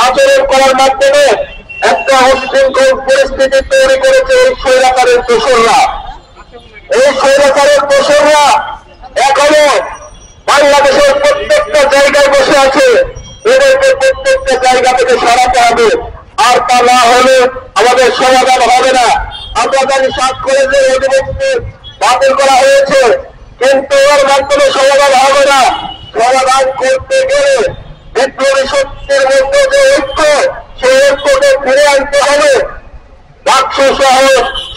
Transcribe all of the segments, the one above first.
আচরণ করার মাধ্যমে একটা উশৃঙ্খল পরিস্থিতি তৈরি করেছে এই স্বৈরাচারের দোসররা। এই স্বৈরাচারের দোসররা এখনো বাংলাদেশের প্রত্যেকটা জায়গায় বসে আছে। এদেরকে প্রত্যেকটা জায়গা থেকে সরাতে হবে, আর তা না হলে আমাদের সমাধান হবে না। আমরা জানি 7 কলেজের অধিবেশনে বাতিল করা হয়েছে, কিন্তু এর মাধ্যমে সমাধান হবে না। সমাধান করতে গেলে বিপ্লবী শক্তির মধ্যে যে ঐক্য, সেই ঐক্যকে ফিরে আনতে হবে। ডাকসু সহ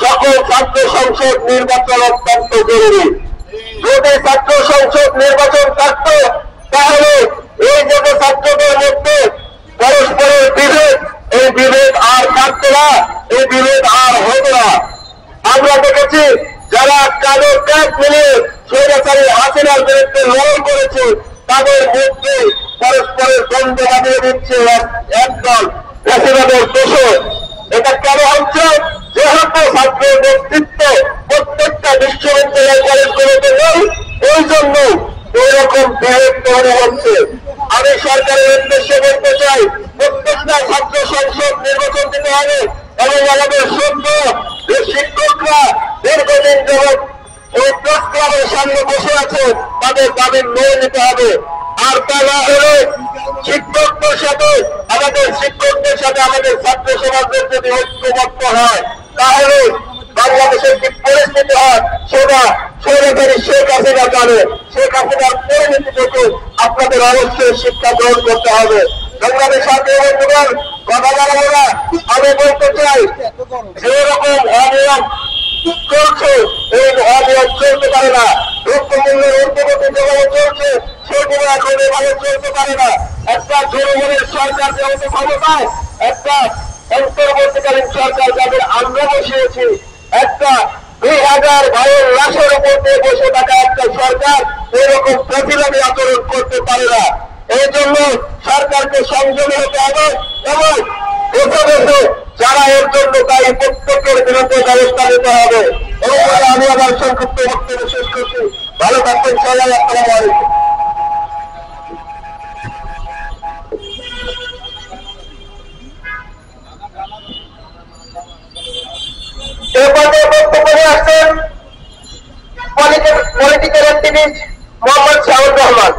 সকল ছাত্র সংসদ নির্বাচন অত্যন্ত জরুরি। যদি ছাত্র সংসদ নির্বাচন থাকত, তাহলে এই যে ছাত্রদের মধ্যে পরস্পরের বিভেদ, এই বিভেদ আর থাকত না, এই বিভেদ আর হতো না। আমরা দেখেছি যারা কালো ক্যাপ মিলিয়ে স্বৈরাচারী হাসিনার বিরুদ্ধে লড়াই করেছে, তাদের মধ্যে পরস্পরের দ্বন্দ্ব বাঁধিয়ে দিচ্ছে একদল ফ্যাসিবাদের দোষর। এটা কেন হচ্ছে? যেহেতু ছাত্র নেতৃত্ব প্রত্যেকটা বিশ্ববিদ্যালয় কলেজগুলোতে নেই, এই জন্য এইরকম বিভেদ তৈরি হচ্ছে। আমি সরকারের উদ্দেশ্যে বলতে চাই, প্রত্যেকটা ছাত্র সংসদ নির্বাচন দিতে হবে এবং আমাদের সদ্য শিক্ষকরা দীর্ঘদিন যাবৎ ওই প্রেস ক্লাবের সামনে বসে আছে, তাদের দাবি মেনে নিতে হবে। আর তা না হলে শিক্ষকদের সাথে আমাদের ছাত্র সমাজের যদি ঐক্যবদ্ধ হয়, তাহলে বাংলাদেশের যে পরিস্থিতি হয় সেটা স্বৈরাচারী শেখ হাসিনা জানে। শেখ হাসিনার পরিণতি থেকে আপনাদের অবশ্যই শিক্ষা গ্রহণ করতে হবে। বাংলাদেশ সাথে কথা বলা না, আমি বলতে চাই যেরকম অনিয়ম চলছে, এই অনিয়ম চলতে পারে না। দ্রব্যমূল্যের ঊর্ধ্বগতি যেভাবে চলছে, সেগুলো এখন এভাবে চলতে পারে না। একটা জনগণের সরকার যেহেতু ক্ষমতায়, একটা অন্তর্বর্তীকালীন সরকার যাদের আমরা বসিয়েছি, একটা 2000 ভাইয়ের লাশের উপর দিয়ে বসে থাকা একটা সরকার এরকম প্রতিবাদী আচরণ করতে পারে না। এই জন্য সরকারকে সংযমী হতে হবে এবং বসে যারা এর জন্য দায়ী প্রত্যেকের বিরুদ্ধে ব্যবস্থা নিতে হবে। এবং আমি আমার সংক্ষিপ্ত বক্তব্য শেষ করছি। ভালো থাকবেন সবাই। আসসালামু আলাইকুম। এই পর্যায়ে বক্তব্য নিয়ে আসছেন পলিটিক্যাল অ্যাক্টিভিস্ট মোহাম্মদ শাহুর রহমান।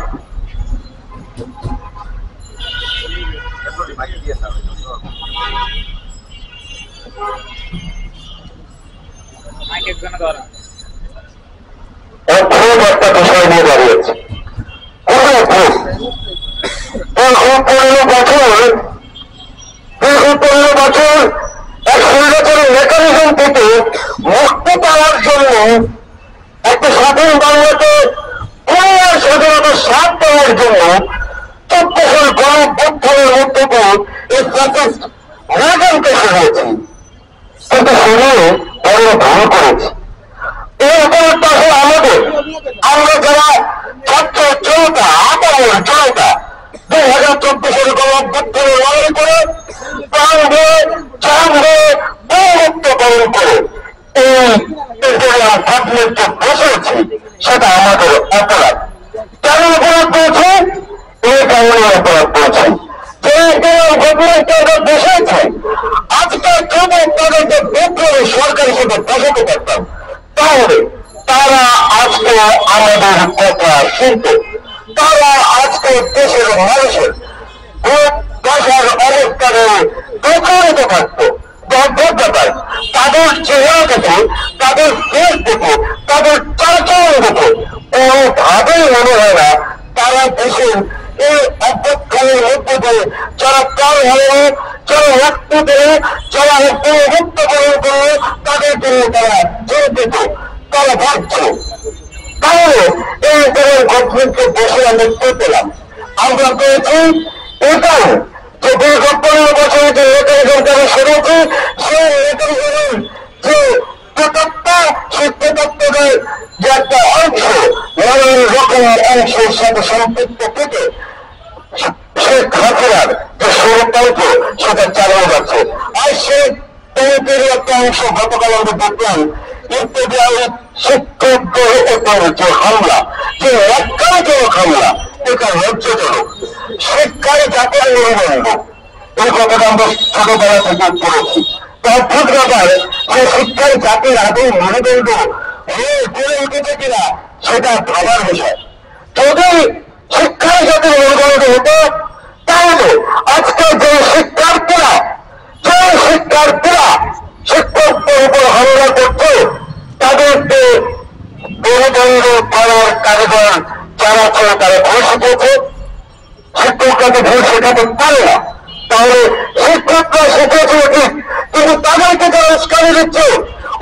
খুব একটা বিষয় নিয়ে দাঁড়িয়েছে। 15 বছর এক স্বৈরাচারী মেকানিজম থেকে মুক্তি পাওয়ার জন্য একটা স্বাধীন বাংলাকে পুনরায় স্বাধীনতার স্বাদ দেওয়ার জন্য 14 সাল গণঅভ্যুত্থানের মধ্যে দিয়ে এই ফ্যাসিস্ট রেজিমকে সরিয়েছি, কিন্তু সরিয়ে বড় ভুল করেছি। এই অপরাধটা আসলে আমাদের। আমরা যারা ছাত্র জনতা, আপামর জনতা 2014 সালে গণঅভ্যুত্থানে লড়াই করে প্রাণ দিয়ে জান দিয়ে বৌরত্ব বরণ করে এই গভর্নমেন্টে বসেছি, সেটা আমাদের অপরাধ। কেন অপরাধ করেছে? এই কারণে অপরাধ করেছে যে গভর্নমেন্টে আমরা বসেছি। আজকে যদি তাদেরকে বিপ্লবী সরকার হিসেবে বসাতে পারতাম, তাহলে তারা আজকে আমাদের কথা শুনত, তারা আজকে দেশের মানুষের ভাষার অবস্থানে প্রচারিত থাকতো। যোগ্যতায় তাদের চেহারা দেখে, তাদের ফেস দেখে, তাদের চাচরণ দেখে কোনোভাবেই মনে হয় না তারা দেশের এই অভ্যুত্থানের মধ্যে দিয়ে যারা প্রাণ হারানো, যারা রক্ত দেয়, যারা মুক্ত বরণ করে, তাদের জন্য তারা চিন্তিত, তারা ভাবছে। তাহলে এই ধরনের গভর্নমেন্টকে বসে আমরা পেলাম। আমরা পেয়েছি এটাই যে দীর্ঘ 15 বছরে যে মেকানিজম তারা সরেছে, সেই মেকানিজমের যে প্রেতাত্মা, সেই প্রেতাত্মাদের যে একটা অংশ, নানান রকমের অংশের সাথে সম্পৃক্ত থেকে শেখ হাসিনার যে ষড়যন্ত্র সেটা চালানো যাচ্ছে। আর সেই তৈরির একটা অংশ গতকাল আমরা দেখলাম শিক্ষকদের উপর যে হামলা, যে লজ্জাজনক হামলা, এটা লজ্জাজনক। শিক্ষায় জাতির মেরুদণ্ড, এই কথাটা আমরা ছোটবেলা থেকে পড়েছি। তার ঠিক ব্যাপার যে শিক্ষার জাতির আদৌ মানদণ্ড গড়ে উঠেছে কিনা সেটা ভাবার বিষয়। যদি শিক্ষার জাতির মানদণ্ড হতো তাহলে আজকে যে শিক্ষার্থীরা শিক্ষকদের উপর হামলা করছে তাদেরকে মেরুদণ্ড করার কারিগর যারা ছিল তারা ভুল শিখেছে। শিক্ষকরা তো ভুল শেখাতে পারে না, তাহলে শিক্ষকরা শিখেছে উচিত, কিন্তু তাদেরকে যারা উস্কানি দিচ্ছে,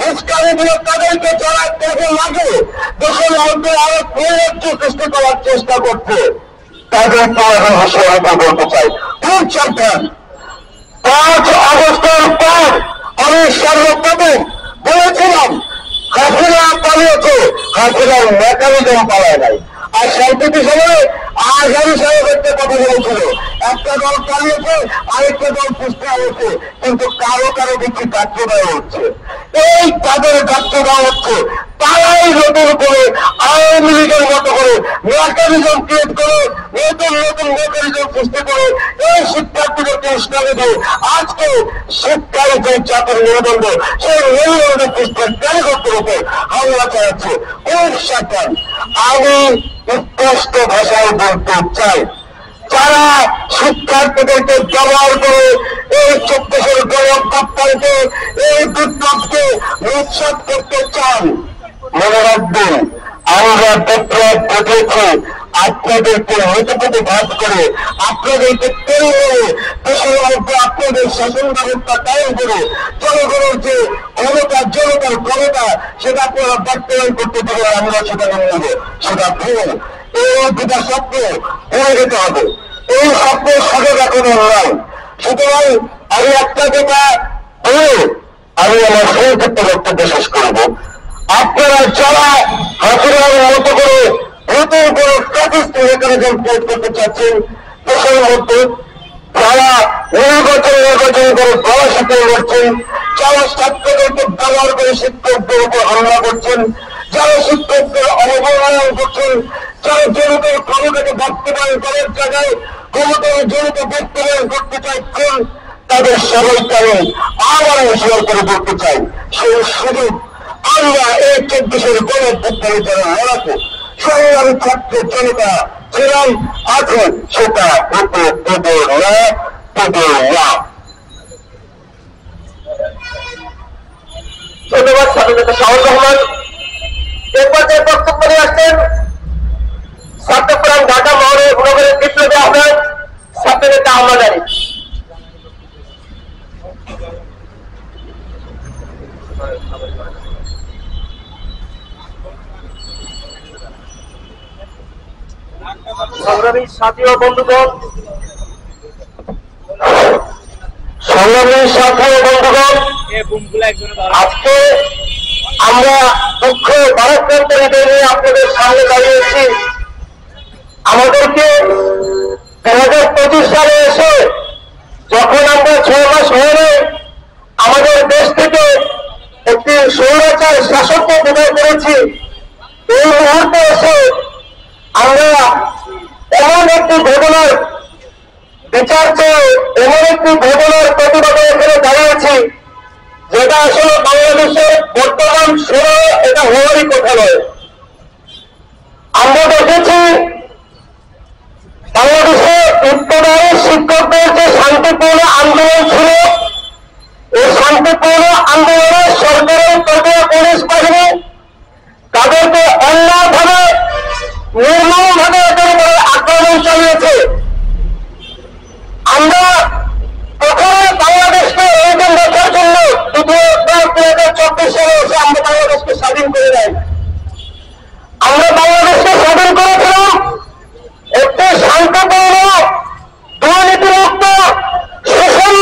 উস্কানি দিয়ে তাদেরকে যারা কাজে লাগে দেশের মধ্যে আরো নৈরাজ্য সৃষ্টি করার চেষ্টা করছে তাদেরকে এখন হুঁশিয়ারি বলতে চাই। খুব সাবধান। 5 আগস্টের পর আমি সর্বপ্রথম বলেছিলাম হাসিনা পালিয়েছে, হাসিনার মেকানিজম পালায় নাই। আর সাম্প্রতিক সময়ে আজহারি সাহেবের কথা বলেছিল একটা দল পালিয়েছে আরেকটা দল পুষ্টি হয়েছে, কিন্তু কারো কারো দিকে কাটতে দেওয়া হচ্ছে। এই তাদের কাটতে দেওয়া হচ্ছে, তারাই নতুন করে আওয়ামী লীগের মতো করে মেকানিজম ক্রিয়েট করে নতুন নতুন মেকানিজম সৃষ্টি করে এই শিক্ষার্থীদেরকে উস্কানি দিয়ে আজকে শিক্ষার যে জাতির মেরুদণ্ড সেই মেরুদণ্ড পুষ্টির কারিগরদের উপর হামলা চালাচ্ছে। খুব সাবধান। আমি স্পষ্ট ভাষায় বলতে চাই, যারা শিক্ষার্থীদেরকে ব্যবহার করে এই 1400 গণঅভ্যুত্থানকে এই বিপ্লবকে উৎসাহ করতে চান, মনে রাখবেন আমরা বিপ্লব ঘটেছি আপনাদেরকে মৃতপতি ভাগ করে, আপনাদেরকে তৈরি করে, দেশের মধ্যে আপনাদের শাসন ব্যবস্থা কায়েম করে জনগণের যে ক্ষমতা, জনতার ক্ষমতা সেটা আপনারা বাস্তবায়ন করতে পারে, আমরা সেটা মেনে নেব। সেটা ভুল। এই দুটা স্বপ্ন পড়ে যেতে হবে। এই স্বপ্নের সাথে এখনো নয়। সুতরাং আমি একটা কথা বলে আমি আমার সংক্ষিপ্ত বক্তব্য শেষ করব। আপনারা যারা হাসিনার মতো করে নতুন করে প্রাতিষ্ঠানিক মেকানিজম প্রয়োগ করতে চাচ্ছেন দেশের মধ্যে, যারা নির্বাচন করে গণশিক্ষা করছেন, যারা ছাত্রদেরকে ব্যবহার করে শিক্ষকদের উপর হামলা করছেন, যারা শিক্ষকদের অবমাননা করছেন, যারা জনতার ক্ষমতাকে বাস্তবায়ন করার জায়গায় ক্ষমতার জনতা বাস্তবায়ন করতে চাইছেন, তাদের সবাইকে আমি আবার হুঁশিয়ার করে বলতে চাই, সেই সুযোগ আমরা এই 1400 গণঅভ্যুত্থানে যারা লড়াকু সংগ্রামী ছাত্র জনতা ছিলাম এখন সেটা হতে দেবে না। ধন্যবাদ স্বাধীনতা শাহুল রহমান। এরপর যে বক্তব্য নিয়ে আসছেন ছাত্রপুরাণ ঢাকা মহানগরের বিপ্লবী আহ্বায়ক ছাত্রনেতা আহমদ আলী। সংগ্রামী সাথী ও বন্ধুগণ, আজকে আমরা দুঃখ ভারাক্রান্ত হৃদয় নিয়ে আপনাদের সামনে দাঁড়িয়েছি। আমাদেরকে 2025 সালে এসে যখন আমরা 6 মাস হয়ে আমাদের দেশ থেকে একটি স্বৈরাচার শাসককে বিদায় করেছি, এই মুহূর্তে এসে আমরা এমন একটি ঘটনার বিচার চেয়ে এমন একটি ঘটনার প্রতিবাদে এখানে দাঁড়িয়েছি যেটা আসলে বাংলাদেশের বর্তমান সময়ে এটা হওয়ারই কথা নয়। আমরা দেখেছি বাংলাদেশে উত্তরায় শিক্ষকদের যে শান্তিপূর্ণ আন্দোলন ছিল, এই শান্তিপূর্ণ আন্দোলনে সরকারের প্রতিও পুলিশ বাহিনী তাদেরকে অন্যায়ভাবে নির্মমভাবে এদের উপরে আক্রমণ চালিয়েছে। আমরা প্রথমে বাংলাদেশকে এইদিন দেখার জন্য 2024 সালে এসে আমরা বাংলাদেশকে স্বাধীন করে দেয়। আমরা বাংলাদেশকে স্বাধীন করেছিলাম একটি শান্তিপূর্ণ দুর্নীতিমুক্ত সুষম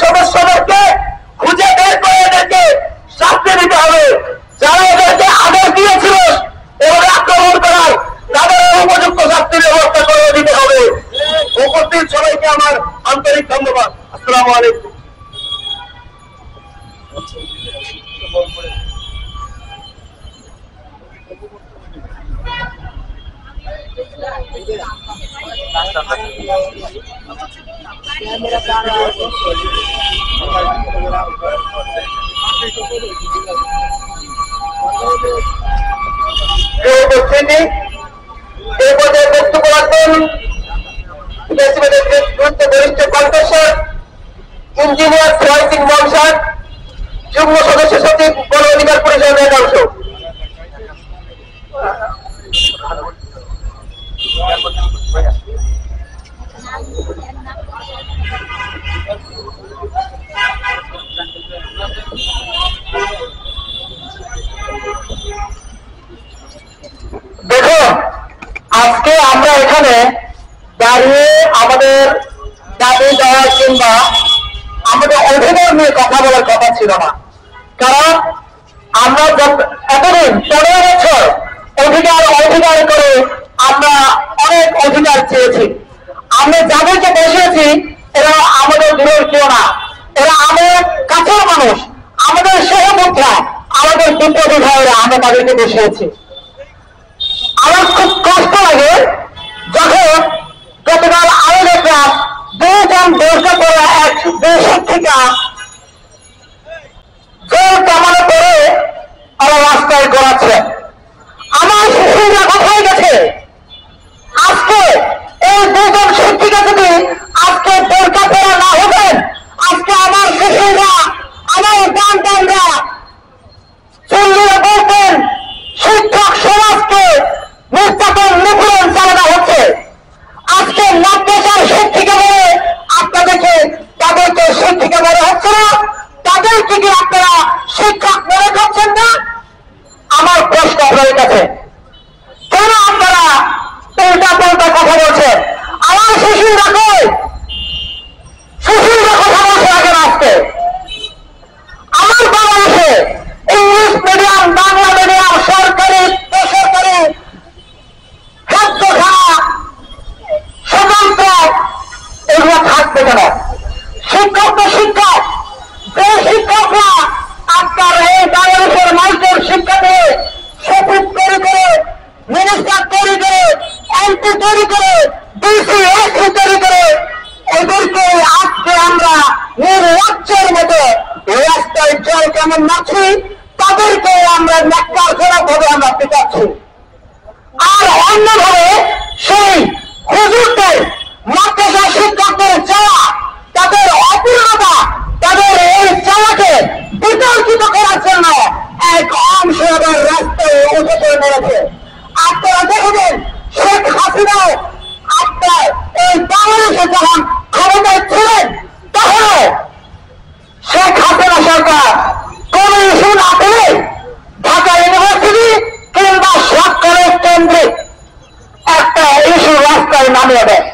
সদস্যদেরকে খুঁজে বের করে এদেরকে শাস্তি দিতে হবে। যারা এদেরকে আদেশ দিয়েছিল এভাবে আক্রমণ করার, তাদের উপযুক্ত শাস্তির ব্যবস্থা করে দিতে হবে। উপস্থিত সবাইকে আমার আন্তরিক ধন্যবাদ। আসসালামু আলাইকুম। উপস্থিতি এই পর্যায়ে বক্তব্য রাখবেন বরিষ্ঠ কণ্ঠস্বর ইঞ্জিনিয়ার সোহাইসিং মনসার, যুগ্ম সদস্য সচিব গণ অধিকার পরিষদের একাংশ। দেখুন, আজকে আমরা এখানে দাঁড়িয়ে আমাদের দাবি দেওয়া কিংবা আমাদের অধিকার নিয়ে কথা বলার কথা ছিল না, কারণ আমরা এতদিন 15 বছর অধিকার করে আমরা অনেক অধিকার চেয়েছি। আমরা যাদেরকে বসিয়েছি এরা আমাদের দূরের কেউ না, এরা আমাদের কাছের মানুষ, আমাদের সহযোদ্ধা, আমাদের বিপ্লবী ভাইয়েরা, আমরা তাদেরকে বসিয়েছি। আমার খুব কষ্ট লাগে যখন গতকাল আরো দেখলাম 2 জন বোরকা পরা এক শিক্ষিকা জোর কামানো করে ওরা রাস্তায় গড়াচ্ছে। আমার শিশুরা কোথায় গেছে? আজকে এই 2 জন শিক্ষিকা যদি আজকে বোরকা পরা না হবেন, আজকে আমার শিশুরা, আমার সন্তানরা চল্লিয়ে বলতেন শিক্ষক সমাজকে নির্যাতন নিপীড়ন চালানো হচ্ছে। আজকে মাদ্রাসার শিক্ষিকা বলে আপনাদেরকে তাদেরকে শিক্ষিকা বলা হচ্ছে না, তাদেরকে কি আপনারা শিক্ষক মনে করছেন না? আমার প্রশ্ন আপনাদের কাছে, কেন আপনারা উল্টা পাল্টা কথা বলছেন? আমার শিশুরা কই? শিশুরা কথা বলছে এখন আজকে আমার বাংলাদেশে ইংলিশ মিডিয়াম, বাংলা মিডিয়াম, সরকারি বেসরকারি, খাদ্য খাওয়া, স্বতন্ত্র, এগুলো থাকবে কেন? শিক্ষক তো শিক্ষক। যে শিক্ষকরা আপনার এই বাংলাদেশের মানুষের শিক্ষা দিয়ে সচিব তৈরি করে, মিনিস্টার তৈরি করে, এমপি তৈরি করে, ডিসি এসপি তৈরি করে, এদেরকে আজকে আমরা নির্লজ্জের মতো রাস্তায় জল কেমন মারছি, তাদেরকে আমরা ন্যাক্কারজনক ভাবে আমরা পিটাচ্ছি। আর অন্যভাবে সেই হুজুরদের, মাদ্রাসা শিক্ষকদের চাওয়া, তাদের অপূর্ণতা, তাদের এই চাওয়াকে বিতর্কিত করার জন্য এক অংশ আবার রাস্তায় উঠে পড়ে মেরেছে। আপনারা দেখেছেন শেখ হাসিনাও আপনার এই বাংলাদেশে যখন ক্ষমতায় ছিলেন, তখন শেখ হাসিনা সরকার কোন ইস্যু না পেলে ঢাকা ইউনিভার্সিটি কিংবা সব কলেজ কেন্দ্রিক একটা ইস্যু রাস্তায় নামিয়ে দেয়।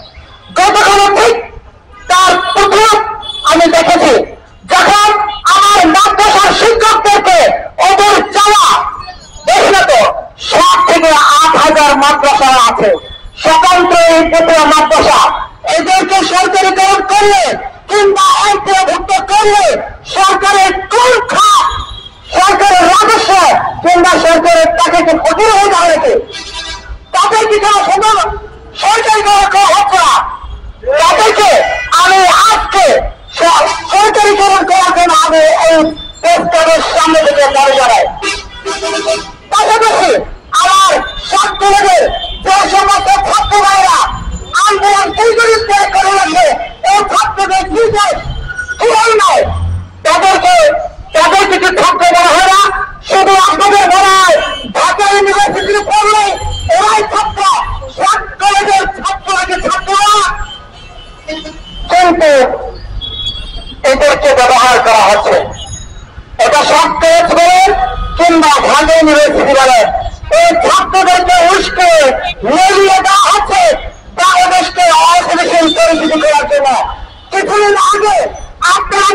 গতকালও ঠিক তার প্রথম আমি দেখেছি, যখন আমার মাদ্রাসার শিক্ষকদেরকে ওদের চাওয়া, দেখলে তো 7 থেকে 8,000 মাদ্রাসা আছে, স্বতন্ত্র এই পটুয়া মাদ্রাসা, এদেরকে সরকারিকরণ করলে কিংবা অন্তর্ভুক্ত করলে সরকারের কোন খাত, সরকারের রাজস্ব কিংবা সরকারের টাকাকে ক্ষতি হয়ে যাবে নাকি? তাদের কি কোনো সুন্দর সরকারিকরণ করা হচ্ছে না? তাদেরকে আমি আজকে সরকারিকরণ করার জন্য আমি এই প্রস্তাবের সামনে থেকে দাঁড়িয়ে দাঁড়াই। পাশাপাশি আমার ছাত্রদের যে সমস্ত ছাত্র ভাইরা আন্দোলন দীর্ঘদিন করে রাখে, এই ছাত্রদের কি নয়, তাদেরকে কিছু ছাত্র বলা হয় না, শুধু আপনাদের বলা হয় ঢাকা ইউনিভার্সিটি পড়লে এরাই ছাত্র, কলেজের ছাত্রকে ছাত্ররা, কিন্তু এদেরকে ব্যবহার করা হচ্ছে। এটা সব কলেজ বলেন কিংবা ঢাকা ইউনিভার্সিটি বলেন, এই ছাত্রদেরকে উস্কে নিয়ে দেওয়া হচ্ছে বাংলাদেশকে অস্থিতিশীল পরিস্থিতি করার জন্য। কিছুদিন আগে আপনারা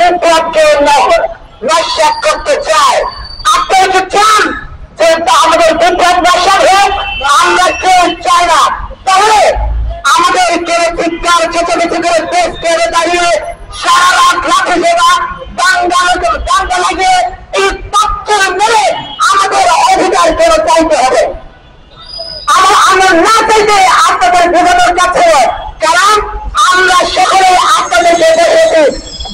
বিপ্লবকে নস্যাৎ করতে চায়। আপনারা কি চান যে আমাদের বিপ্লব নস্যাৎ হোক? আমরা কেউ চাই না। তাহলে আমাদের কেউ চিৎকার চেঁচামেচি করে দেশ কেড়ে দাঁড়িয়ে সারা রাত লাঠি সেবা দাঙ্গা লাগিয়ে এই পাত্র মেরে আমাদের অধিকার কেন চাইতে হবে? আমরা না চাইতে আপনাদের বোঝানোর কাছে, কারণ আমরা সকলে আপনাদেরকে দেখেছি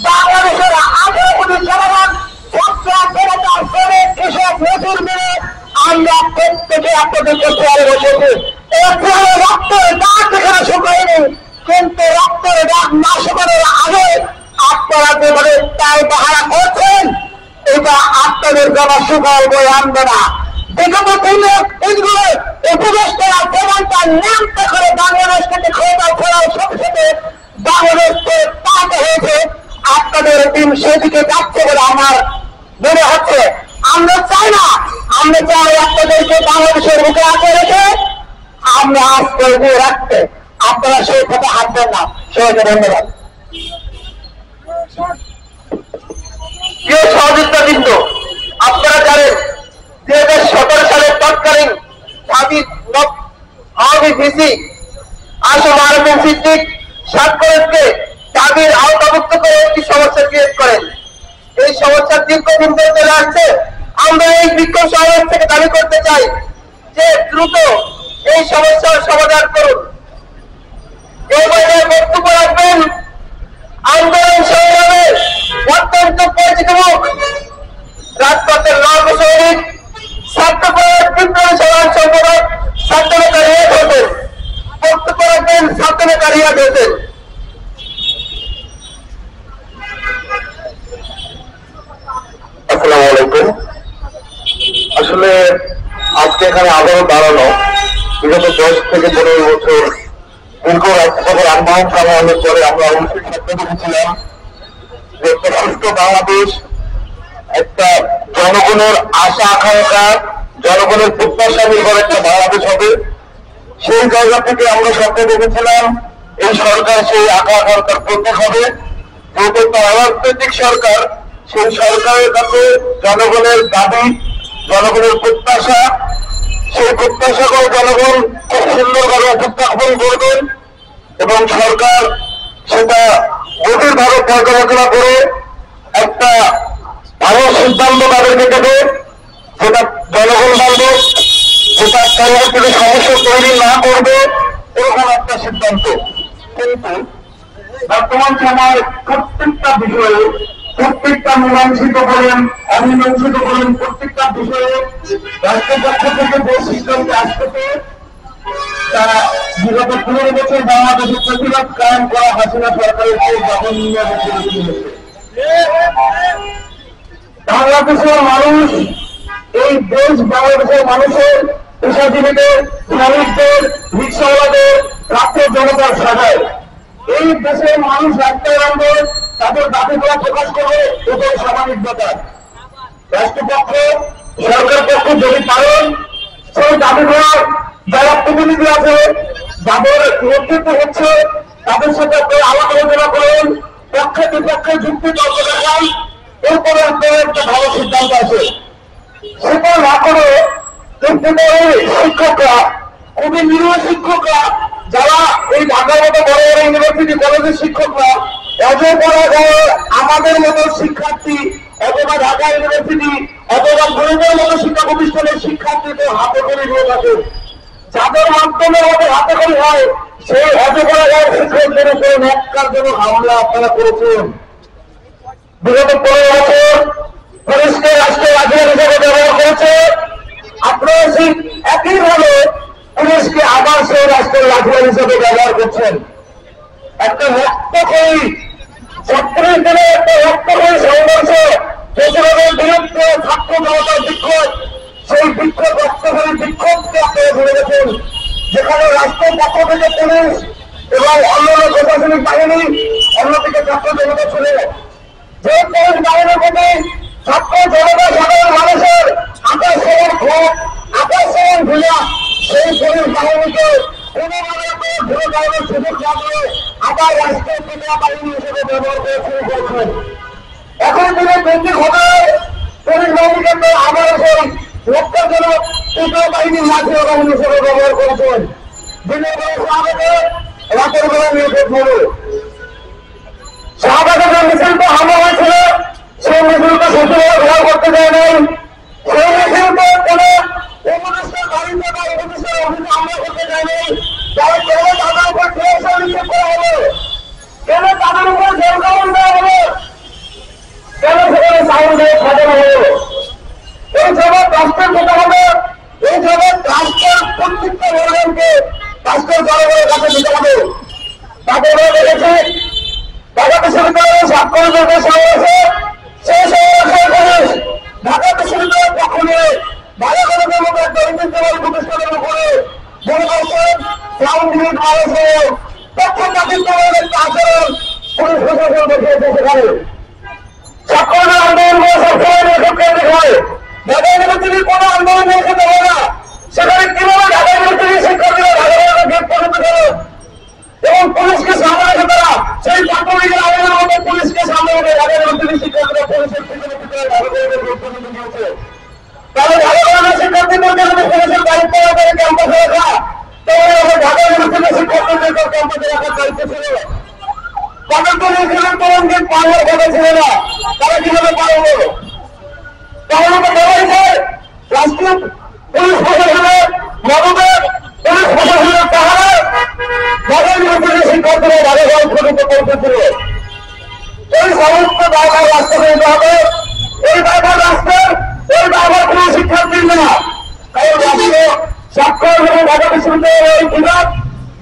বাংলাদেশের 18 কোটি জনগণ কৃষক মজুর মেরে আমরা প্রত্যেকে আপনাদেরকে চেয়ারে বসেছি। এরপরে রক্তের দাগ এখানে শুকায়নি, কিন্তু রক্তের দাগ না শুকানোর আগে আপনারা যেভাবে তাই পাহারা করছেন এটা আপনাদের জন্য সুফল বয়ে আনবে না। বিগত দিনগুলো উপদেষ্টারা যেমনটা নিয়ন্ত্রণ করে বাংলাদেশ থেকে ক্ষমতা ফেরার সাথে সাথে বাংলাদেশকে পাঠাতে হয়েছে, আপনাদের দিন সেদিকে যাচ্ছে বলে আমার মনে হচ্ছে। আমরা চাই না, আমরা চাই আপনাদেরকে বাংলাদেশের মুখে আঁকে রেখে আমরা আশ্রয় দিয়ে রাখতে। আপনারা সেই পথে হাঁটবেন না। সবাইকে ধন্যবাদ। সহযোগিতা কিন্তু আপনারা জানেন 2017 সালের তৎকালীন আওয়ামী ভিসি আসম আরবিন সিদ্দিক স্বাক্ষরকে দাবির আওতাভুক্ত করে একটি সমস্যা ক্রিয়েট করেন। এই সমস্যা দীর্ঘদিন ধরে চলে আসছে। আমরা এই বিক্ষোভ সমাবেশ থেকে দাবি করতে চাই যে দ্রুত এই সমস্যার সমাধান করুন। এই মহিলার বক্তব্য রাখবেন আন্দোলন সংগ্রামের অত্যন্ত পরিচিত মুখ রাজপথের লোকসৈনিক ছাত্র বিপ্লবী সাধারণ সম্পাদক ছাত্রনেতা রিয়াদ হোসেন। বক্তব্য রাখবেন ছাত্রনেতা রিয়াদ হোসেন। আসসালামু আলাইকুম। আসলে আজকে এখানে আবারও দাঁড়ানো বিগত 10 থেকে 15 বছর দীর্ঘ রাজপথের আন্দোলন সংগ্রামের পরে আমরা অবশ্যই স্বপ্ন দেখেছিলাম যে একটা সুস্থ বাংলাদেশ, একটা জনগণের আশা আকাঙ্ক্ষা, জনগণের প্রত্যাশা নির্ভর একটা বাংলাদেশ হবে। সেই জায়গা থেকে আমরা স্বপ্ন দেখেছিলাম এই সরকার সেই আশা আকাঙ্ক্ষার প্রতীক হবে। যেহেতু একটা অরাজনৈতিক সরকার, সেই সরকারের কাছে জনগণের দাবি, জনগণের প্রত্যাশা, সেই প্রত্যাশাকেও জনগণ খুব সুন্দরভাবে উপস্থাপন করবেন এবং সরকার সেটা গভীরভাবে পর্যালোচনা করে একটা ভালো সিদ্ধান্ত তাদেরকে দেবে, যেটা জনগণ বান্ধব, যেটা পরবর্তীতে সমস্যা তৈরি না করবে, এরকম একটা সিদ্ধান্ত। কিন্তু বর্তমান সময় প্রত্যেকটা বিষয়ে, প্রত্যেকটা মীমাংসিত বলেন অমীমাংসিত বলেন, প্রত্যেকটা বিষয়ে রাষ্ট্রপক্ষ থেকে যে সিদ্ধান্ত আসতেছে তা বিগত 15 বছর বাংলাদেশের প্রতিবাদ কায়েম করা হাসিনা সরকারের চেয়ে জঘন্য বাংলাদেশের মানুষ, এই দেশ বাংলাদেশের মানুষের পেশাজীবীদের, শ্রমিকদের, রিক্সাওয়ালাদের, ছাত্র জনতার সহায় এই দেশের মানুষ একটাই আন্দোলন, তাদের দাবিগুলো প্রকাশ করবে এটাই স্বাভাবিক ব্যাপার। রাষ্ট্রপক্ষ সরকার পক্ষ যদি পারেন সেই দাবিগুলো যারা প্রতিনিধি আছে, যাদের নেতৃত্ব হচ্ছে তাদের সাথে আলাপ আলোচনা করেন, পক্ষে বিপক্ষে যুক্তি তর্ক দেখান, এরপরে আপনার একটা ভালো সিদ্ধান্ত আছে। সেটা না করে শিক্ষকরা, খুবই নিরীহ শিক্ষকরা, যারা এই ঢাকার মতো বড় বড় ইউনিভার্সিটি কলেজের শিক্ষকরা, অথবা আমাদের মতো শিক্ষার্থী, অথবা ঢাকা ইউনিভার্সিটি অথবা গরিবের মতো শিক্ষা প্রতিষ্ঠানের শিক্ষার্থীদের হাতে করে নিয়ে থাকে, যাদের মাধ্যমে আমাদের হাতে করে হয় সেই হাতে করা হয় শিক্ষকদের উপরে ন্যাক্কারজনক হামলা আপনারা করেছেন। বিগত 15 বছর পুলিশকে রাষ্ট্রের রাজনীতি হিসেবে ব্যবহার করেছে, আপনারা ঠিক একইভাবে পুলিশকে আবার সেই রাষ্ট্রের রাজনীতি হিসেবে ব্যবহার করছেন। একটা রক্তক্ষয়ী 36 দিনে একটা রক্তক্ষয়ী সংঘর্ষ, প্রতিরোধের বিরুদ্ধে ছাত্র জনতার বিক্ষোভ, সেই বিক্ষোভ রক্তক্ষয়ী বিক্ষোভকে আপনারা ধরে গেছেন, যেখানে রাষ্ট্রের পক্ষ থেকে পুলিশ এবং অন্যান্য প্রশাসনিক বাহিনী, অন্যদিকে ছাত্র জনতা ছিল। যে পুলিশ বাহিনীর প্রতি ছাত্র জনতা সাধারণ মানুষের আকাশ ক্ষোভ, আকাশ ভিলা, সেই পুলিশ বাহিনীকে ঘুরে যাওয়ার সুযোগ না দিয়ে আবার রাষ্ট্রীয় সেনা বাহিনী হিসেবে ব্যবহার করে শুরু করছেন। এখন দিনে বন্দী ঘটায় পুলিশ বাহিনী কিন্তু আবার সেই লক্ষ্যজনক তৃতীয় বাহিনীর লাঠি আগামী হিসেবে ব্যবহার করেছেন। দিনের বেলা শাহবাগে, রাতের বেলা নিরাপদ মরু। শাহবাগে যে মিছিলটা হামলা হয়েছিল সেই মিছিলটা সঠিকভাবে ঘোরা করতে দেয় নাই। সেই মিছিলকে কোন উপদেষ্টার বাড়িতে বা উপদেষ্টার অফিসে হামলা করতে দেয় নাই। তাই কেন তাদের উপর টিয়ারশেল নিক্ষেপ করা হলো, কেন তাদের উপর জেল কামড় দেওয়া হলো, কেন সেখানে সাউন্ড দিয়ে সাজানো হলো? এই জবাব রাষ্ট্রের দিতে হবে। এই জবাব রাষ্ট্রের প্রত্যেকটা মহিলাকে রাষ্ট্রের জনগণের কাছে দিতে হবে। তাদের দেখেছি ঢাকা বিশ্ববিদ্যালয়ের স্বাক্ষরদের সমাবেশে সেই সমাবেশের পুলিশ ঢাকা বিশ্ববিদ্যালয়ের পক্ষ নিয়ে ভালো কলেজের মতো একটা ঐতিহ্যবাহী প্রতিষ্ঠানের উপরে মনে করছেন সাউন্ড ইউনিট মারেছে পক্ষপাতিত্বের একটা আচরণ পুলিশ প্রশাসন দেখিয়েছে। সেখানে স্বাক্ষরদের আন্দোলন করে সবসময় কেন্দ্রিক হয়। ঢাকা ইউনিভার্সিটির কোনো আন্দোলন নিয়ে খেতে হবে না। সেখানে কিভাবে ঢাকা ইউনিভার্সিটির শিক্ষার্থীরা ঢাকা গেট পর্যন্ত গেল এবং পুলিশকে সামনে রেখে তারা সেই ছাত্রলীগের আন্দোলনের মধ্যে পুলিশকে সামনে রেখে ঢাকা ইউনিভার্সিটির শিক্ষার্থীরা পুলিশের পিছনে পিছনে ঢাকা কলেজের গেট পর্যন্ত গিয়েছে। তাহলে ঢাকা কলেজের শিক্ষার্থীদেরকে যদি পুলিশের দায়িত্ব তাদের ক্যাম্পাসে রাখা, তাহলে ঢাকা ইউনিভার্সিটির শিক্ষার্থীদের ক্যাম্পাসে রাখার দায়িত্ব ছিল। তাদের তো নিয়েছিলেন তরুণকে পাওয়ার কথা ছিল না, তারা কিভাবে পালন হলো? তাহলে তো বলা হয়েছে রাষ্ট্রীয় পুলিশ প্রশাসনের মদতের পুলিশ প্রশাসনের পাহাড়ে ঢাকা ইউনিভার্সিটির শিক্ষার্থীরা ঢাকা পর্যন্ত পৌঁছেছিল। এই সমস্ত দায়ভার রাষ্ট্রকে নিতে হবে। এই দায়ভার রাষ্ট্রের, এই দায়ভার কোন শিক্ষার্থীর না। কারণ রাষ্ট্র স্বাক্ষর এবং ঢাকা বিশ্ববিদ্যালয়ের এই বিভাগ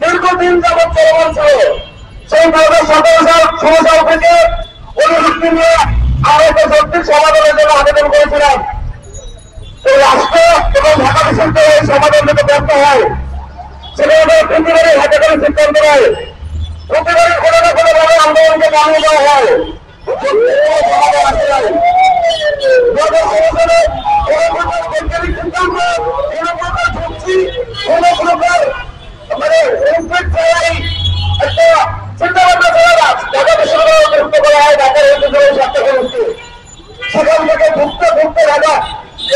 দীর্ঘদিন যাবৎ চলমান ছিল। সেই 2017 সাল থেকে অনুযুক্তি নিয়ে আরো সত্যিক সমাধানের জন্য আবেদন করেছিলাম। এই রাষ্ট্র এবং ঢাকা বিশ্ববিদ্যালয়ের সমাধান যদি ব্যর্থ হয়, সেখানে প্রতিবারই হাতে করে সিদ্ধান্ত নেয়, প্রতিবারই কোনো না কোনো ভাবে আন্দোলনকে বানিয়ে দেওয়া হয়। সেখান থেকে ঢুকতে ঢুকতে রাজা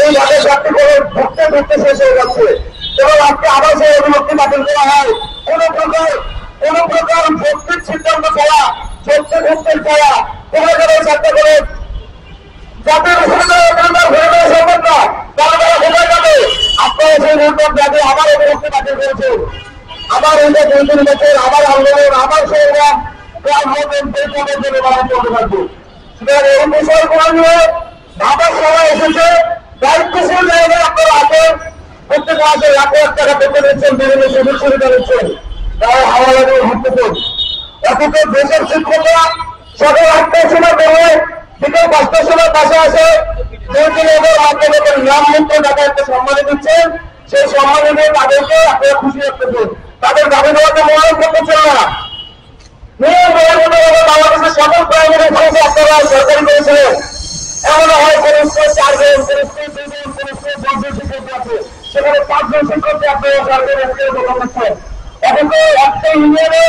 এই রাজা চাকরি করে ঢুকতে ঢুকতে শেষ হয়ে যাচ্ছে এবং আজকে আবার সেই অভিমুক্তি বাতিল করা হয়। কোন প্রকার যৌক্তিক সিদ্ধান্ত ছাড়া, যৌক্তিক উত্তর ছাড়া তোমরা যারা চাকরি করে জাতীয় বিশ্ববিদ্যালয় ঘুরে দেওয়া সম্ভব না, তারা তারা কোথায় যাবে? আপনারা সেই নির্বাচন যাতে আবার অভিমুক্তি বাতিল করেছেন, আবার এইটা 2-3 বছর আবার আন্দোলন, আবার সংগ্রাম করতে থাকবে। এই বিষয়গুলো নিয়ে ঢাকার সবাই এসেছে, দায়িত্বশীল জায়গায় আপনারা আছেন। প্রত্যেক মাসে লাখ লাখ টাকা পেতে দিচ্ছেন, বিভিন্ন সুযোগ সুবিধা দিচ্ছেন, তারা হাওয়া লাগিয়ে ঘুরতেছেন। অথচ দেশের শিক্ষকরা সকাল 8টার সময় বেরোয়, বিকেল 5টার সময় বাসে আসে, মাধ্যমে নাম মুক্ত টাকা একটা সম্মানে দিচ্ছেন। সেই সম্মানে নিয়ে তাদেরকে আপনারা খুশি রাখতেছেন, তাদের দাবি দেওয়াকে মূল্যায়ন করতেছেন না। বাংলাদেশের সকল প্রাইমারি কলেজে আপনারা সরকারি করেছিলেন, এমন হয় কোন স্কুলে 4 জন, কোন স্কুলে 2 জন, কোন স্কুলে 10 জন শিক্ষক আছে, সেখানে 5 জন শিক্ষককে আপনারা সরকারি স্কুলে দোকান দিচ্ছেন। এখন তো একটা ইউনিয়নে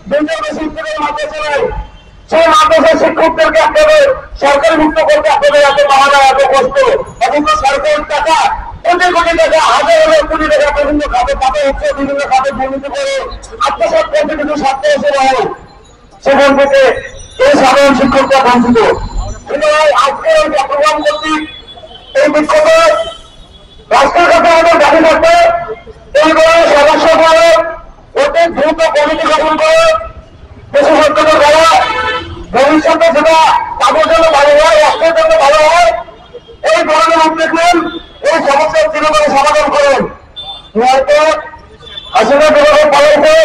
2 জন শিক্ষকের মাদ্রাসা নাই, সেই মাদ্রাসার শিক্ষকদেরকে আপনাদের সরকারি মুক্ত করতে আপনাদের এত বাহানা, এত কষ্ট। এখন তো সরকারের টাকা কোটি কোটি টাকা, হাজার হাজার কোটি টাকা বিভিন্ন খাতে পাতা হচ্ছে, বিভিন্ন খাতে দুর্নীতি করে আত্মসাৎ করতে কিন্তু স্বার্থ এসে হয়, সেখান থেকে এই সাধারণ শিক্ষকরা বঞ্চিত। কিন্তু আজকে এই চট্টগ্রাম কর্তৃক এই বিক্ষোভে রাষ্ট্রের কাছে আমাদের দাবি থাকবে, এই দলের সদস্যগুলো অতি দ্রুত কমিটি গঠন করে বিশেষজ্ঞদের বলা ভবিষ্যতে সেটা তাদের জন্য ভালো হয়, রাষ্ট্রের জন্য ভালো হয়, এই ধরনের উদ্যোগ নেন, এই সমস্যার দৃঢ়ভাবে সমাধান করেন। হয়তো আসলে যেভাবে পালাইছে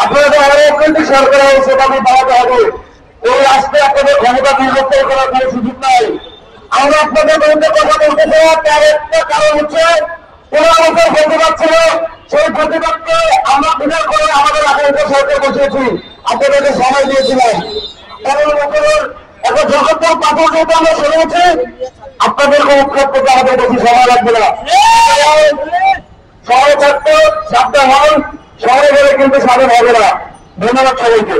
আপনাদের আরো অকৃতিক সরকার সেভাবে পালাতে হবে। এই রাষ্ট্রে আপনাদের ক্ষমতা নির্বাচন করার কোনো সুযোগ নাই। আমরা আপনাদের বিরুদ্ধে কথা বলতে চাই, তার একটা কারণ হচ্ছে 15 বছর প্রতিবাদ ছিল, সেই প্রতিবাদকে আমরা বিদায় করে আমাদের আগামীতে সরকার বসিয়েছি, আপনাদেরকে সময় দিয়েছিলাম। 15 বছরের একটা জগৎপথ পাথর যেহেতু আমরা শুনেছি, আপনাদেরকে উৎখাত করতে আমাদের বেশি সময় লাগবে না। শহরে থাকতে সাবধান হন, শহরে গেলে কিন্তু স্বাধীন হবে না। ধন্যবাদ সবাইকে।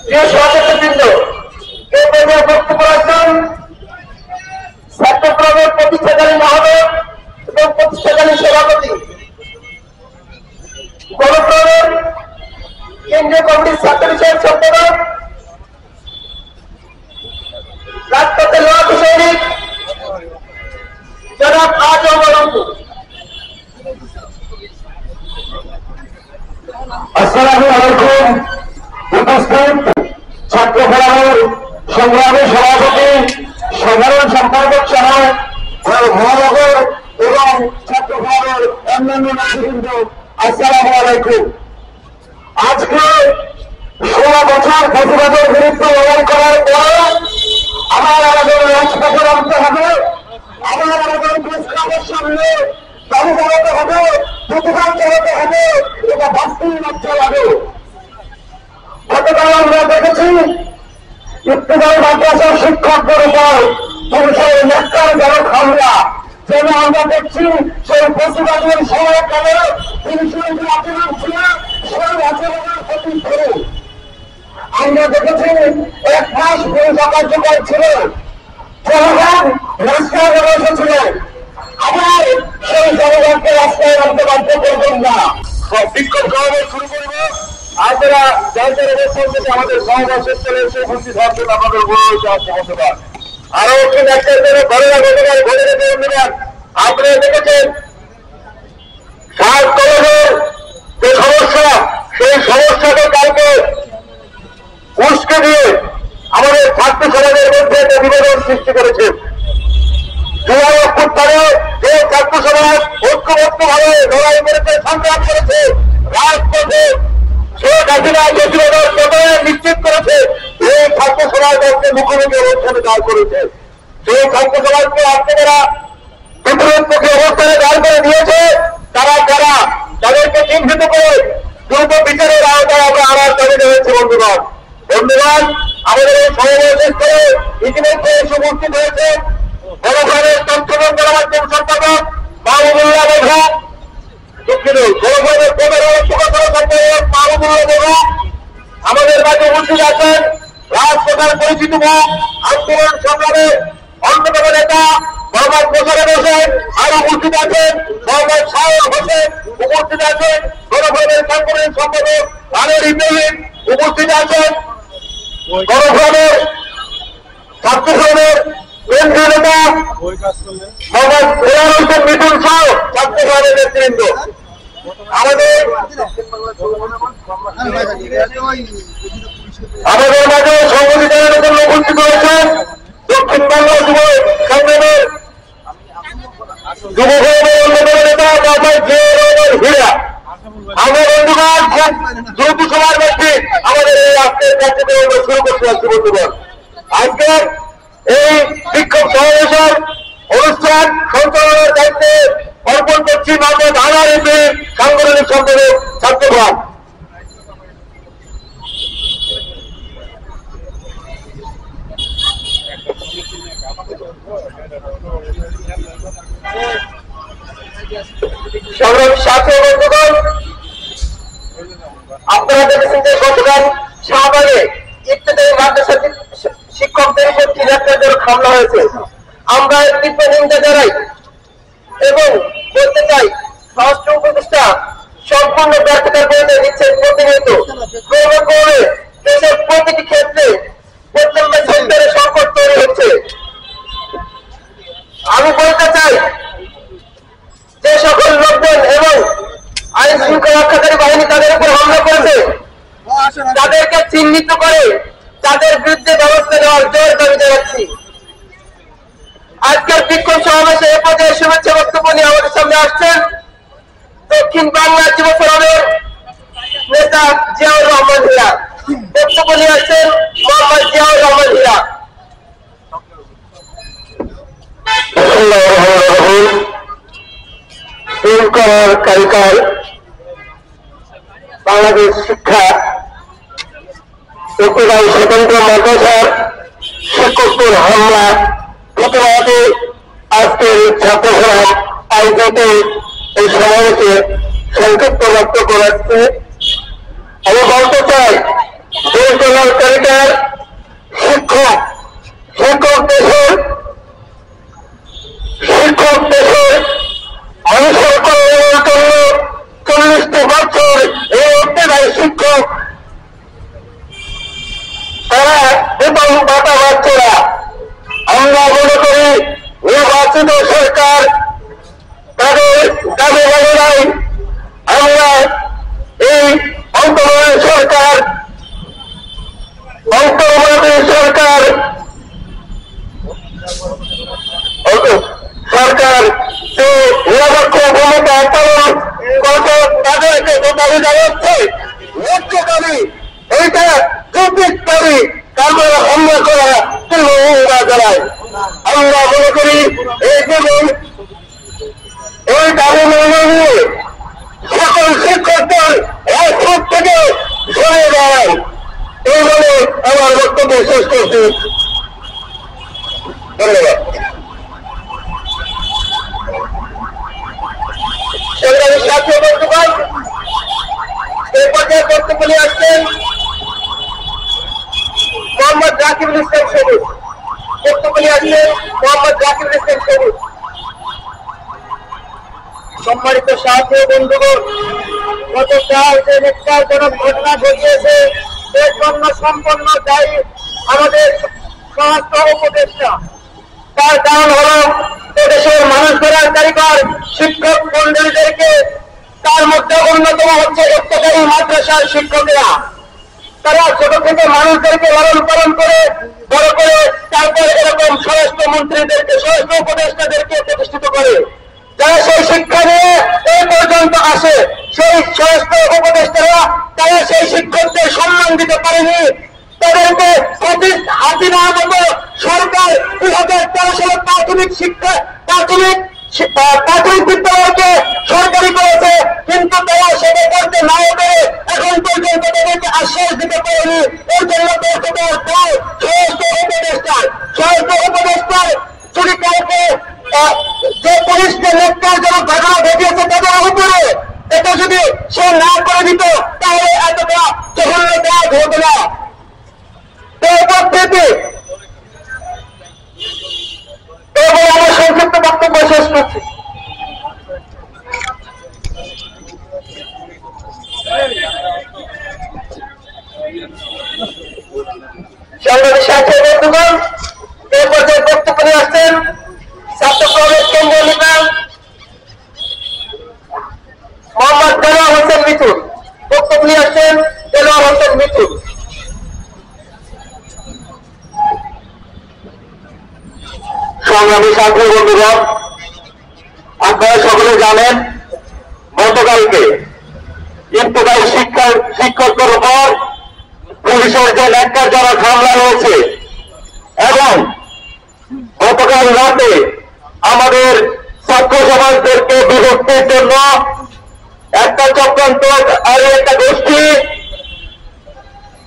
প্রিয় সহযোগীবৃন্দ, এই পর্যায়ে বক্তব্য রাখছেন ছাত্রক্রমের প্রতিষ্ঠাকারী মহোদয় এবং প্রতিষ্ঠাকারী সভাপতি, গণপ্রমের কেন্দ্রীয় কমিটির ছাত্র বিষয়ক সম্পাদক, রাজপথের লড়াকু সৈনিক জনাব আজম আলমপুর। আসসালামু আলাইকুম। উপস্থিত ছাত্র ফোরামের সংগ্রামী সভাপতি, সাধারণ সম্পাদক সহ মহানগর এবং ছাত্র ফোরামের অন্যান্য নেতৃবৃন্দ, আসসালামু আলাইকুম। আজকে 16 বছর প্রতিবাদের বিরুদ্ধে লড়াই করার পর আমাদের রাজপথে নামতে হবে, আমাদের প্রেসক্লাবের সামনে দাবি জানাতে হবে, প্রতিবাদ জানাতে হবে, এটা বাস্তব লজ্জা লাগে। গতকাল আমরা দেখেছি ইফতেখার মাদ্রাসার শিক্ষকদের উপর পুলিশের ন্যাক্কারজনক হামলা, যেন আমরা দেখছি সেই প্রতিবাদের সময়কালে পুলিশের যে আচরণ ছিল সেই আচরণের ক্ষতি করে। আমরা দেখেছি 1 মাস পুলিশ কার্যকর ছিল, জনগণ রাস্তায় নেমে এসেছিল, আবার সেই জনগণকে রাস্তায় নামতে বাধ্য করবেন না। বিক্ষোভ সমাবেশ শুরু করব। আপনারা জানতে অবস্থান থেকে আমাদের সমাবেশ স্থলে এসে উপস্থিত হওয়ার জন্য আমাদের অনুরোধ আছে। ধন্যবাদ। আরো একটি ন্যাক্কার ঘরেরা গতকাল ঘরে রেখে অনুমান আপনারা দেখেছেন 7 কলেজের যে সমস্যা, সেই সমস্যাকে কালকে উস্কে দিয়ে আমাদের ছাত্র সমাজের মধ্যে একটা বিনোদন সৃষ্টি করেছে। জুলাই অভ্যুত্থানে যে ছাত্র সমাজ ঐক্যবদ্ধভাবে লড়াই করেছে, সংগ্রাম করেছে, রাজপথে শেখ হাসিনা প্রতিবাদের পদে নিশ্চিত করেছে, এই ছাত্র সমাজ আজকে মুখোমুখি অবস্থানে দাঁড় করেছে। সেই ছাত্র সমাজকে আজকে যারা বিপরীতমুখী অবস্থানে দাঁড় করে দিয়েছে, তারা যারা তাদেরকে চিহ্নিত করে দ্রুত বিচারের আওতায় আমরা আনার দাবি জানাচ্ছি। বন্ধুগণ, আমাদের এই সমাবেশ স্থলে ইতিমধ্যে এসে উপস্থিত হয়েছে গণফোরামের তথ্য এবং গণমাধ্যম সম্পাদক মাহবুবুল্লাহ মেঘা, গণফোরামের সম্পাদক মাহবুবুল্লাহ মেঘা। আমাদের মাঝে উপস্থিত আছেন রাজপথের পরিচিত মুখ, আন্দোলন সংগ্রামে অন্যতম নেতা মোহাম্মদ মোশাররফ হোসেন, আরো উপস্থিত আছেন মোহাম্মদ শাহরুখ হোসেন, উপস্থিত আছেন গণফোরামের সাংগঠনিক সম্পাদক আনোয়ার ইব্রাহিম, উপস্থিত আছেন গণফোরামের ছাত্র সমাজের কেন্দ্রীয় নেতা মোহাম্মদ ইমরান হোসেন মিঠুন সহ ছাত্র সমাজের নেতৃবৃন্দ। আমাদের মাঝে সংগঠিতের জন্য উপস্থিত হয়েছেন দক্ষিণ বাংলা যুব সংগ্রামের যুব ফোরামের অন্যতম নেতা ডক্টর জিয়াউর রহমান হীরা। আমরা বন্ধুগণ খুব দ্রুত সময়ের মধ্যে আমাদের এই আজকের কার্যক্রম শুরু করতে যাচ্ছি। বন্ধুগণ, আজকের এই বিক্ষোভ সমাবেশের অনুষ্ঠান সঞ্চালনের দায়িত্বে অর্পণ করছি মোহাম্মদ আনোয়ার ইব্রাহিম, সাংগঠনিক সম্পাদক ছাত্রফ্রন্ট। সাথী বন্ধুগণ, আপনারা দেখেছেন যে গতকাল শাহবাগে ইফতেখারী মাদ্রাসা শিক্ষকদের উপর ন্যাক্কারজনক হামলা হয়েছে। আমরা তীব্র নিন্দা জানাই এবং বলতে চাই স্বরাষ্ট্র উপদেষ্টা সম্পূর্ণ ব্যর্থতার পরিচয় দিচ্ছেন। প্রতিনিয়ত ক্রমে ক্রমে দেশের প্রতিটি ক্ষেত্রে প্রত্যেকটা সেক্টরে সংকট তৈরি হচ্ছে। আমি বলতে চাই যে সকল লোকজন এবং আইন শৃঙ্খলা রক্ষাকারী বাহিনী তাদের উপর হামলা করেছে, তাদেরকে চিহ্নিত করে তাদের বিরুদ্ধে ব্যবস্থা নেওয়ার জোর দাবি জানাচ্ছি। আজকের বিক্ষোভ সমাবেশে এ পর্যায়ে শুভেচ্ছা বক্তব্য নিয়ে আমাদের সামনে আসছেন দক্ষিণ বাংলা যুব ফোরামের নেতা জিয়াউর রহমান হীরা। বক্তব্য নিয়ে আসছেন মোহাম্মদ জিয়াউর রহমান হীরা। কারিগর বাংলাদেশ শিক্ষা ঐক্যবাহী স্বতন্ত্র মাদ্রাসার শিক্ষকদের হামলা প্রতিবাদে আজকের ছাত্র ফোরাম আয়োজিত এই সমাবেশে সংক্ষিপ্ত বক্তব্য রাখছে। আমি বলতে চাই পরিচালনকারীদের শিক্ষক দেশের মানুষের কল্যাণের জন্য 40টি বছর এই অত্যাচারী শিক্ষক তারা বেতন ভাতা পাচ্ছে না। আমরা মনে করি নির্বাচিত সরকার তাদের দাবি মানে নাই। আমরা এই অন্তর্বর্তী সরকার যে নিরপেক্ষ ভূমিকা পালন করছে তাদেরকে দাবি জানাচ্ছে ন্যায্য দাবি, এইটা যৌক্তিক দাবি, তারপরে হামলা করা তীব্র জানায়। আমরা মনে করি এই দাবি মেনে নিয়ে সকল শিক্ষকদের রাজপথ থেকে সরে দাঁড়ায়। এই বলে আমার বক্তব্য শেষ করছি। ধন্যবাদ। সাথে বন্ধুগণ, এই পর্যায়ে বক্তব্য নিয়ে আসছেন মোহাম্মদ জাকিরুল ইসলাম সবুজ। বক্তব্য নিয়ে আসছেন মোহাম্মদ জাকিরুল ইসলাম সবুজ। সম্মানিত সাথী বন্ধুগণ, গতকাল যে নেককারজনক ঘটনা ঘটিয়েছে এর জন্য সম্পন্ন দায়ী আমাদের স্বরাষ্ট্র উপদেষ্টা। তার কারণ হল এদেশের মানুষ গড়ার কারিগর শিক্ষক মন্ডলীদেরকে, তার মধ্যে অন্যতম হচ্ছে অত্যাচারী মাদ্রাসার শিক্ষকেরা। তারা ছোট থেকে মানুষদেরকে লালন পালন করে বড় করে তারপর এরকম স্বরাষ্ট্রমন্ত্রীদেরকে, স্বরাষ্ট্র উপদেষ্টাদেরকে প্রতিষ্ঠিত করে। যারা সেই শিক্ষা নিয়ে এই পর্যন্ত আসে, সেই স্বরাষ্ট্র উপদেষ্টারা তারা সেই শিক্ষকদের সম্মান দিতে পারেনি। তাদেরকে হাসিনার মতো সরকার 2013 সালে প্রাথমিক বিদ্যালয়কে সরকারি করেছে, কিন্তু তারা সেটা করতে না পেরে এখন পর্যন্ত তাদেরকে আশ্বাস দিতে পারেনি। এর জন্য স্বরাষ্ট্র উপদেষ্টার যদি কাউকে যে পুলিশকে নেককারজনক ঘটনা ঘটিয়েছে তাদের উপরে এটা যদি সে না করে দিত তাহলে এতটা জঘন্য কাজ হতো না। আমার সংক্ষিপ্ত বক্তব্য শেষ করছি। সংগ্রামী সাথী বন্ধুগণ, এই পর্যায়ে বক্তব্য নিয়ে আসছেন ছাত্র কংগ্রেস কেন্দ্রীয় নেতা মোহাম্মদ দেলোয়ার হোসেন মিথুন। বক্তব্য নিয়ে আসছেন দেলোয়ার হোসেন মিথুন। সংগ্রামী সাথী বন্ধুগণ, আপনারা সকলে জানেন গতকালকে ইবতদায়ী শিক্ষকদের উপর পুলিশের যে ন্যাক্কারজনক হামলা হয়েছে এবং গতকাল রাতে আমাদের ছাত্র সমাজদেরকে বিভক্তির জন্য একটা চক্রান্ত আর একটা গোষ্ঠী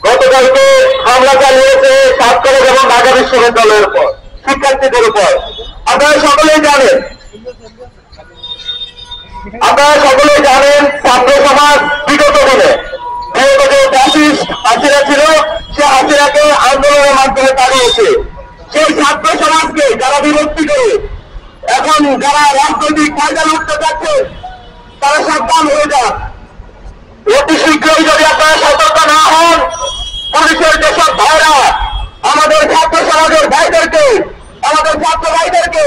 গতকালকে হামলা চালিয়েছে সাত কলেজ এবং ঢাকা বিশ্ববিদ্যালয়ের উপর, শিক্ষার্থীদের উপর। আপনারা সকলেই জানেন ছাত্র সমাজ বিগত দিনে যে ফ্যাসিস্ট হাসিনা ছিল, সে হাসিনাকে আন্দোলনের মাধ্যমে তাড়িয়েছে। সেই ছাত্র সমাজকে যারা বিভক্তি করে এখন যারা রাজনৈতিক ফায়দা লুটতে যাচ্ছে তারা সাবধান হয়ে যান। অতি শীঘ্রই যদি আপনারা সতর্ক না হন, পুলিশের যেসব ভাইরা আমাদের ছাত্র সমাজের ভাইদেরকে, আমাদের ছাত্র ভাইদেরকে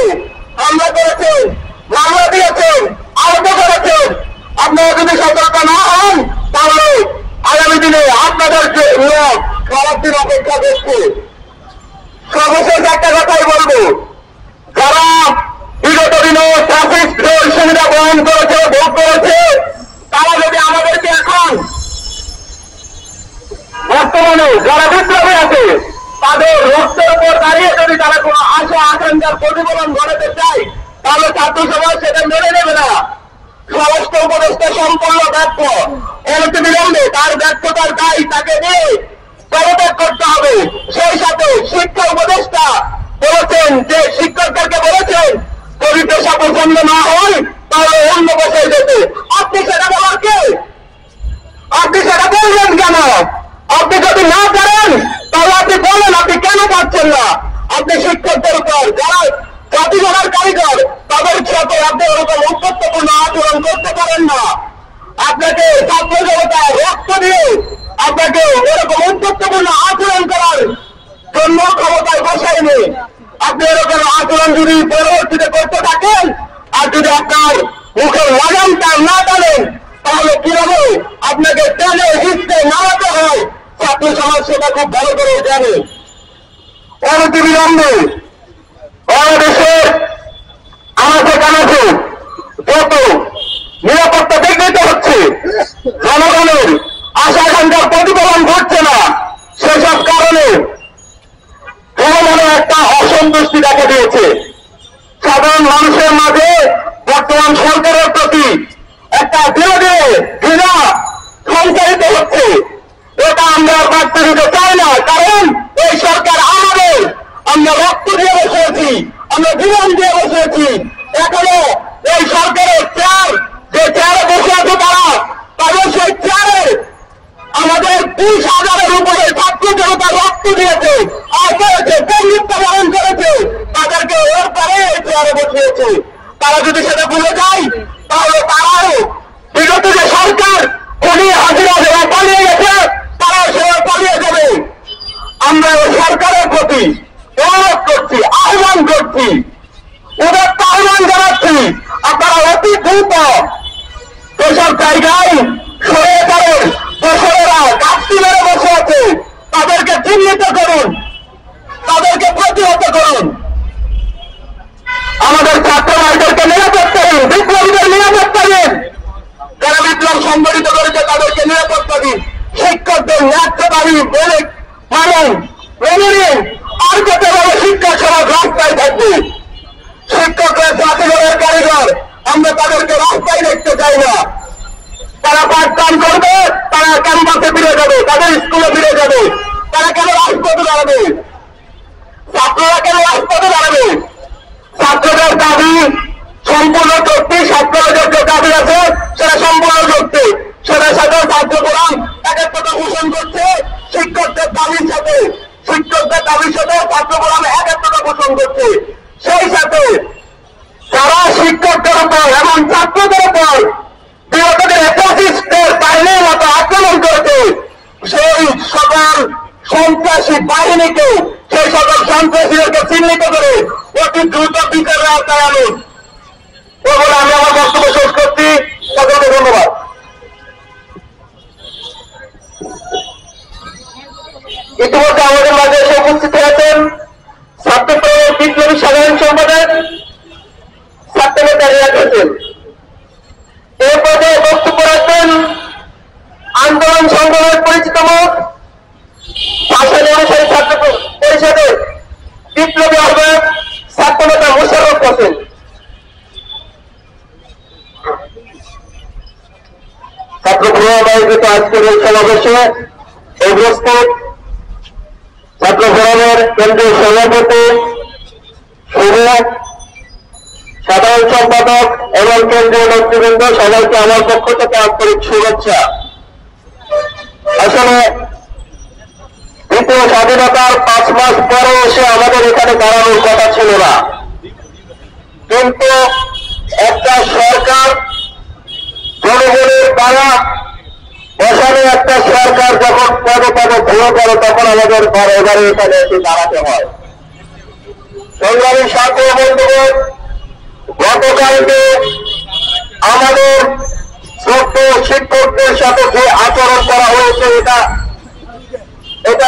হামলা করেছেন, মামলা দিয়েছেন, আহত করেছেন, আপনারা যদি সতর্ক না হন তাহলে আগামী দিনে আপনাদের খারাপ দিন অপেক্ষা করছে। সর্বশেষ একটা কথাই বলবো, যারা বিগত দিনে ট্রাফিক সুবিধা গ্রহণ করেছে, ভোগ করেছে, তারা যদি আমাদেরকে এখন বর্তমানে যারা বিপ্লবী আছে তাদের রক্তের উপর দাঁড়িয়ে যদি তারা কোনো আশা আকাঙ্ক্ষার প্রতিফলন ঘটাতে চায় তাহলে ছাত্র সমাজ সেটা মেনে নেবে না। স্বরাষ্ট্র উপদেষ্টা সম্পূর্ণ ব্যর্থ, অনতি বিলম্বে তার ব্যর্থতার দায়ী তাকে নিয়ে পদত্যাগ করতে হবে। সেই সাথে শিক্ষা উপদেষ্টা বলেছেন যে শিক্ষকদেরকে বলেছেন যদি পেশা পছন্দ না হয় তাহলে অন্য পেশায় যেতে। আপনি সেটা বলার কে? আপনি সেটা বললেন কেন? আপনি যদি পারছেন না, আপনি শিক্ষকদের উপর যারা জাতিগণের কারিগর তাদের সাথে আপনি ওরকম উৎপত্তিপূর্ণ আচরণ করতে পারেন না। আপনাকে ছাত্র জনতা রক্ত দিয়ে আপনাকে এরকম উৎপত্তিপূর্ণ আচরণ করার জন্য ক্ষমতায় বসায়নি। আপনি এরকম আচরণ যদি পরবর্তীতে করতে থাকেন আর যদি আপনার মুখের লাগামটা না টানেন তাহলে কিভাবে আপনাকে টেনে হিসতে নাড়াতে হয় ছাত্র সমাজ সেটা খুব ভালো করে জানে। অনতিবিলম্বে বাংলাদেশের আমাকে কানাচে যত নিরাপত্তা বিঘ্নিত হচ্ছে, জনগণের আশা আকাঙ্ক্ষার প্রতিফলন ঘটছে না, সেসব কারণে জনমনে একটা অসন্তুষ্টি দেখা দিয়েছে। সাধারণ মানুষের মাঝে বর্তমান সরকারের প্রতি একটা ধীরে ধীরে ঘৃণা সঞ্চারিত হচ্ছে। এটা আমরা বাড়তে দিতে চাই না, কারণ এই সরকার আমাদের, আমরা রক্ত দিয়ে বসেছি, আমরা জীবন দিয়ে বসেছি। এখনো এই সরকারের চেয়ার যে চেয়ারে বসে আছে তাদের সেই চেয়ারে আমাদের 30,000-এর উপরে ছাত্র জনতা রক্ত দিয়েছে আর করেছে, বন্ধুত্ব বরণ করেছে, তাদেরকে ওর পরে এই চেয়ারে বসিয়েছে। তারা যদি সেটা ভুলে যায় তাহলে তারাও বিগত যে সরকার উনি হাজিরা যারা পালিয়ে গেছে তারা সেটা পালিয়ে যাবে। আমরা ওই সরকারের প্রতি অনুরোধ করছি, আহ্বান করছি, ওদের আহ্বান জানাচ্ছি, আপনারা অতি দ্রুত যেসব জায়গায় সরকারের দোসরেরা গাছটি মেরে বসে আছে তাদেরকে চিহ্নিত করুন, তাদেরকে প্রতিহত করুন। আমাদের ছাত্র ভাইদেরকে নিরাপত্তা দিন, বিপ্লবীদের নিরাপত্তা দিন, যারা বিপ্লব সংগঠিত করেছে তাদেরকে নিরাপত্তা দিন। শিক্ষকদের ন্যায্য দাবি মানেন, মেনে নিন, আর কতভাবে শিক্ষা সমাজ রাস্তায় থাকবে। শিক্ষকরা জাতিগণের কারিগর, আমরা তাদেরকে রাস্তায় দেখতে চাই না। তারা পাঠদান করবে, তারা ক্যাম্পাসে ফিরে যাবে, তাদের স্কুলে ফিরে যাবে। তারা কেন রাজপথে দাঁড়াবে? ছাত্ররা কেন রাজপথে দাঁড়াবে? ছাত্রদের দাবি সম্পূর্ণ যৌক্তিক, ছাত্রদের যে দাবি আছে সেটা সম্পূর্ণ যৌক্তিক। সেটার সাথে ছাত্রফোরাম একাত্মতা পোষণ করছে শিক্ষকদের দাবির সাথে, শিক্ষকদের দাবির সাথে ছাত্রফোরাম একাত্মতা পোষণ করছে। সেই সাথে যারা শিক্ষকদের উপর এবং ছাত্রদের উপর বিগতদের ফ্যাসিস্টের বাহিনীর মতো আক্রমণ করেছে, সেই সকল সন্ত্রাসী বাহিনীকে, সেই সকল সন্ত্রাসীদেরকে চিহ্নিত করে অতি দ্রুত বিচারের আওতায় আনুন। ও বলে আমি আমার বক্তব্য শেষ করছি। সকলকে ধন্যবাদ। ইতিমধ্যে আমাদের মাঝে এসে উপস্থিত হয়েছেন ছাত্রদলের বিপ্লবী সাধারণ সম্পাদক ছাত্রনেতা রিয়াদ হোসেন। এই পদে বক্তব্য রাখবেন আন্দোলন সংগ্রামের পরিচিত মুখ ভাষানী অনুসারী ছাত্র পরিষদের বিপ্লবী আহ্বায়ক ছাত্রনেতা মোশাররফ হোসেন। ছাত্র ফোরাম আয়োজিত আজকের এই সমাবেশে উপস্থিত ছাত্র ফোরামের কেন্দ্রীয় সভাপতি, সাধারণ সম্পাদক এবং কেন্দ্রীয় নেতৃবৃন্দ, সবাইকে আমার পক্ষ থেকে আন্তরিক শুভেচ্ছা। আসলে দ্বিতীয় স্বাধীনতার 5 মাস পরে এসে আমাদের এখানে দাঁড়ানোর কথা ছিল না, কিন্তু একটা সরকার, জনগণের দ্বারা বসানো একটা সরকার যখন পদে পদে ভুল করে তখন আমাদের এবারে এখানে এসে দাঁড়াতে হয়। সংগ্রামী ছাত্র বন্ধুগণ, গতকালকে আমাদের ছোট্ট শিক্ষকদের সাথে যে আচরণ করা হয়েছে এটা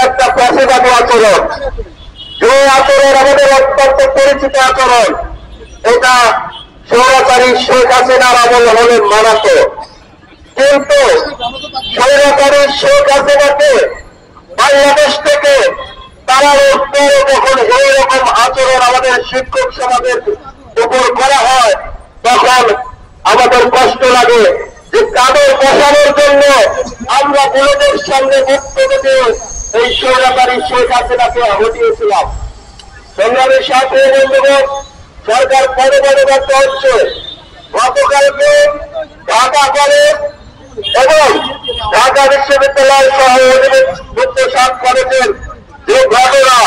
একটা ফ্যাসিবাদী আচরণ। যে আচরণ আমাদের অত্যন্ত পরিচিত আচরণ, এটা স্বৈরাচারী শেখ হাসিনার আমল হলে মানাত। কিন্তু স্বৈরাচারী শেখ হাসিনাকে বাংলাদেশ থেকে তাড়ানোর পরে যখন এইরকম আচরণ আমাদের শিক্ষক সমাজের উপর করা হয় তখন আমাদের কষ্ট লাগে যে কাদের বসানোর জন্য আমরা বুলেটের সামনে বক্তব্য দিয়ে এই স্বৈরাচারী শেখ হাসিনাকে হটিয়েছিলাম। সংগ্রামের সাথে বন্ধুগণ, সরকার পদে পদে ব্যর্থ হচ্ছে। গতকালকে ঢাকা কলেজ এবং ঢাকা বিশ্ববিদ্যালয় সহ অধিভুক্ত 7 কলেজের যে ঘটনা,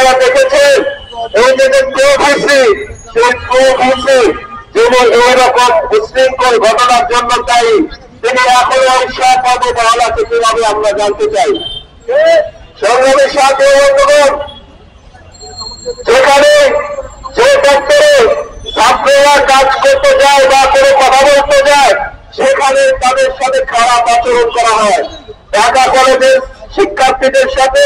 আপনারা দেখেছেন এই যে প্রভৃতি সেই প্রভৃতি যেমন এইরকম উশৃঙ্খল ঘটনার জন্য চাই তিনি এখনো অংশাপ পাবো বহাল আছে কিভাবে আমরা জানতে চাই। সংগ্রামের সাথে বন্ধুগণ, যেখানে যে দপ্তরে ছাত্ররা কাজ করতে যায় বা কোনো কথা বলতে যায় সেখানে তাদের সাথে খারাপ আচরণ করা হয়। ঢাকা কলেজের শিক্ষার্থীদের সাথে